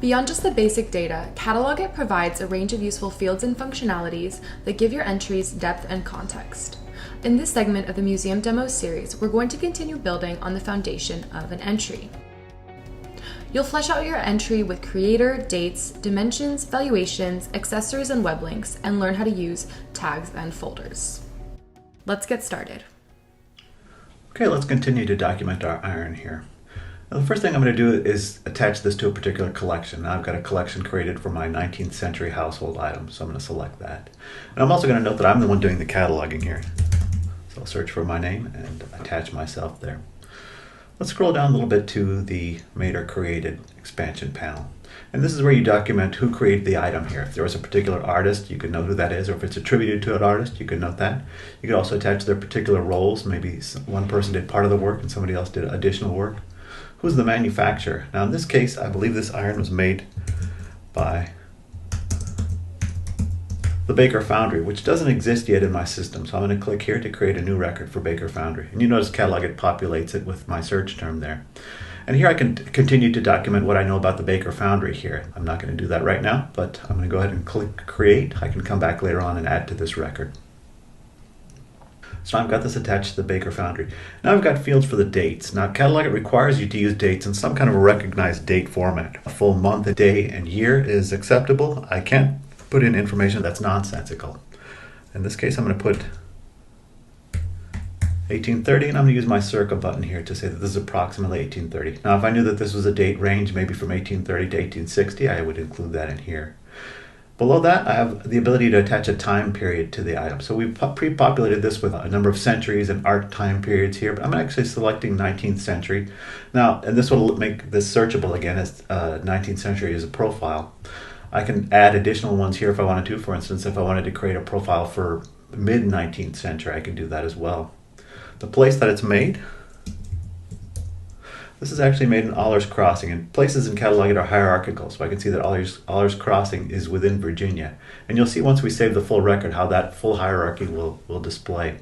Beyond just the basic data, CatalogIt provides a range of useful fields and functionalities that give your entries depth and context. In this segment of the Museum Demo series, we're going to continue building on the foundation of an entry. You'll flesh out your entry with creator, dates, dimensions, valuations, accessories, and web links, and learn how to use tags and folders. Let's get started. Okay, let's continue to document our iron here. Now, the first thing I'm going to do is attach this to a particular collection. Now I've got a collection created for my 19th century household items, so I'm going to select that. And I'm also going to note that I'm the one doing the cataloging here. So I'll search for my name and attach myself there. Let's scroll down a little bit to the Made or Created expansion panel. And this is where you document who created the item here. If there was a particular artist, you can note who that is, or if it's attributed to an artist, you can note that. You can also attach their particular roles. Maybe one person did part of the work and somebody else did additional work. Who's the manufacturer? Now in this case, I believe this iron was made by the Baker Foundry, which doesn't exist yet in my system. So I'm going to click here to create a new record for Baker Foundry. And you notice CatalogIt populates it with my search term there. And here I can continue to document what I know about the Baker Foundry here. I'm not going to do that right now, but I'm going to go ahead and click Create. I can come back later on and add to this record. So now I've got this attached to the Baker Foundry. Now I've got fields for the dates. Now CatalogIt requires you to use dates in some kind of a recognized date format. A full month, a day, and year is acceptable. I can't put in information that's nonsensical. In this case, I'm going to put 1830, and I'm going to use my circa button here to say that this is approximately 1830. Now if I knew that this was a date range, maybe from 1830 to 1860, I would include that in here. Below that, I have the ability to attach a time period to the item. So we've pre-populated this with a number of centuries and art time periods here, but I'm actually selecting 19th century. Now, and this will make this searchable again as 19th century as a profile. I can add additional ones here if I wanted to. For instance, if I wanted to create a profile for mid-19th century, I can do that as well. The place that it's made, this is actually made in Allers Crossing, and places in CatalogIt are hierarchical, so I can see that Allers Crossing is within Virginia. And you'll see once we save the full record how that full hierarchy will display.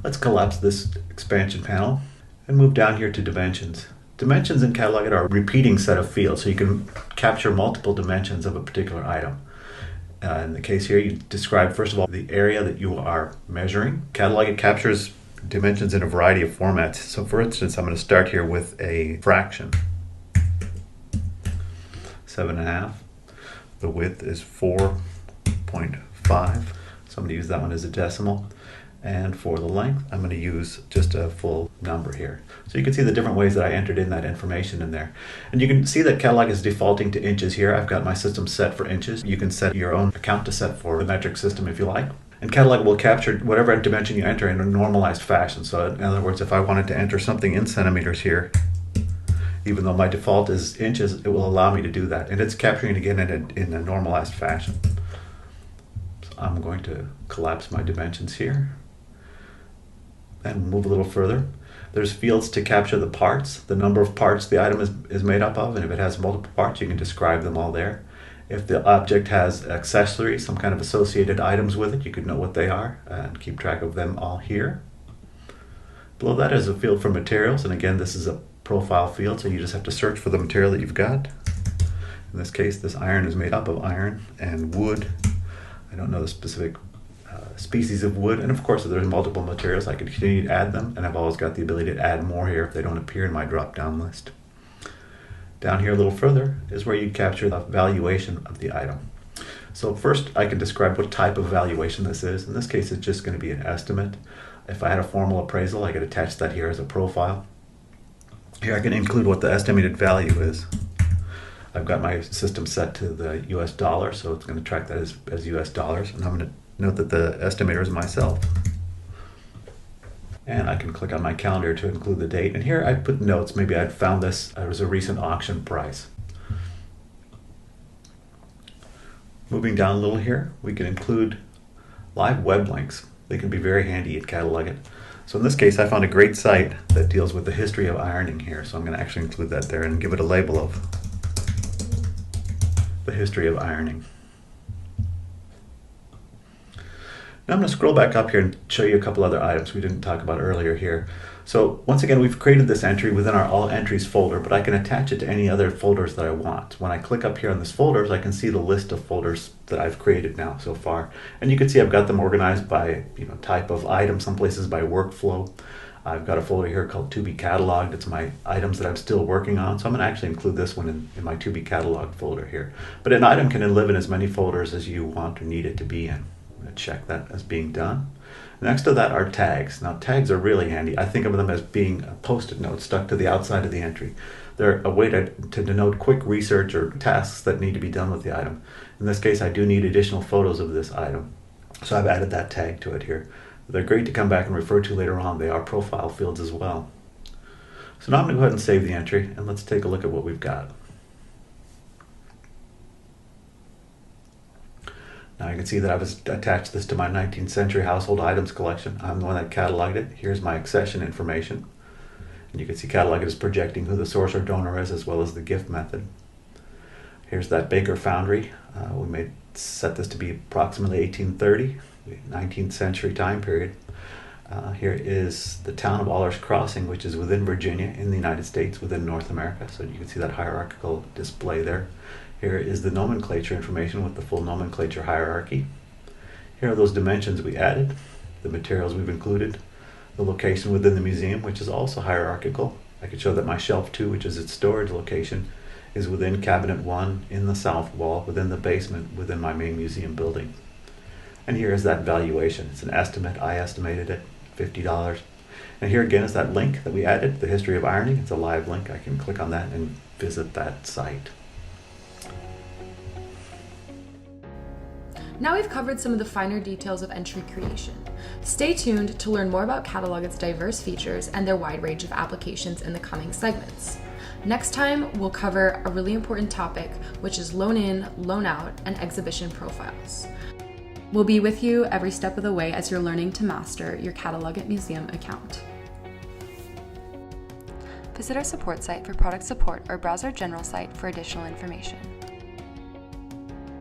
Let's collapse this expansion panel and move down here to dimensions. Dimensions in CatalogIt are a repeating set of fields, so you can capture multiple dimensions of a particular item. In the case here, you describe, first of all, the area that you are measuring. CatalogIt captures dimensions in a variety of formats. So for instance, I'm going to start here with a fraction. 7.5. The width is 4.5. So I'm going to use that one as a decimal. And for the length, I'm going to use just a full number here. So you can see the different ways that I entered in that information in there. And you can see that CatalogIt is defaulting to inches here. I've got my system set for inches. You can set your own account to set for the metric system if you like. And CatalogIt will capture whatever dimension you enter in a normalized fashion. So in other words, if I wanted to enter something in centimeters here, even though my default is inches, it will allow me to do that. And it's capturing it again in a normalized fashion. So I'm going to collapse my dimensions here and move a little further. There's fields to capture the parts, the number of parts the item is made up of, and if it has multiple parts, you can describe them all there. If the object has accessories, some kind of associated items with it, you could know what they are and keep track of them all here. Below that is a field for materials, and again, this is a profile field, so you just have to search for the material that you've got. In this case, this iron is made up of iron and wood. I don't know the specific species of wood, and of course, if there's multiple materials, I can continue to add them, and I've always got the ability to add more here if they don't appear in my drop-down list. Down here a little further is where you capture the valuation of the item. So first I can describe what type of valuation this is. In this case, it's just going to be an estimate. If I had a formal appraisal, I could attach that here as a profile. Here I can include what the estimated value is. I've got my system set to the US dollar, so it's going to track that as US dollars. And I'm going to note that the estimator is myself. And I can click on my calendar to include the date. And here I put notes. Maybe I'd found this as a recent auction price. Moving down a little here, we can include live web links. They can be very handy at CatalogIt. So in this case, I found a great site that deals with the history of ironing here. So I'm going to actually include that there and give it a label of the history of ironing. Now I'm going to scroll back up here and show you a couple other items we didn't talk about earlier here. So once again, we've created this entry within our All Entries folder, but I can attach it to any other folders that I want. When I click up here on this folders, I can see the list of folders that I've created now so far. And you can see I've got them organized by type of item, some places by workflow. I've got a folder here called To Be Cataloged. It's my items that I'm still working on. So I'm going to actually include this one in my To Be Cataloged folder here. But an item can live in as many folders as you want or need it to be in. I'm going to check that as being done. Next to that are tags. Now tags are really handy. I think of them as being a post-it note stuck to the outside of the entry. They're a way to denote quick research or tasks that need to be done with the item. In this case, I do need additional photos of this item. So I've added that tag to it here. They're great to come back and refer to later on. They are profile fields as well. So now I'm going to go ahead and save the entry, and let's take a look at what we've got. Now you can see that I've attached this to my 19th century household items collection. I'm the one that cataloged it. Here's my accession information. And you can see CatalogIt is projecting who the source or donor is, as well as the gift method. Here's that Baker Foundry. We may set this to be approximately 1830, 19th century time period. Here is the town of Allers Crossing, which is within Virginia in the United States, within North America. So you can see that hierarchical display there. Here is the nomenclature information with the full nomenclature hierarchy. Here are those dimensions we added, the materials we've included, the location within the museum, which is also hierarchical. I could show that my shelf 2, which is its storage location, is within cabinet 1 in the south wall, within the basement, within my main museum building. And here is that valuation. It's an estimate. I estimated it, $50. And here again is that link that we added, the history of ironing. It's a live link. I can click on that and visit that site. Now we've covered some of the finer details of entry creation. Stay tuned to learn more about CatalogIt's diverse features and their wide range of applications in the coming segments. Next time, we'll cover a really important topic, which is loan in, loan out, and exhibition profiles. We'll be with you every step of the way as you're learning to master your CatalogIt Museum account. Visit our support site for product support or browse our general site for additional information.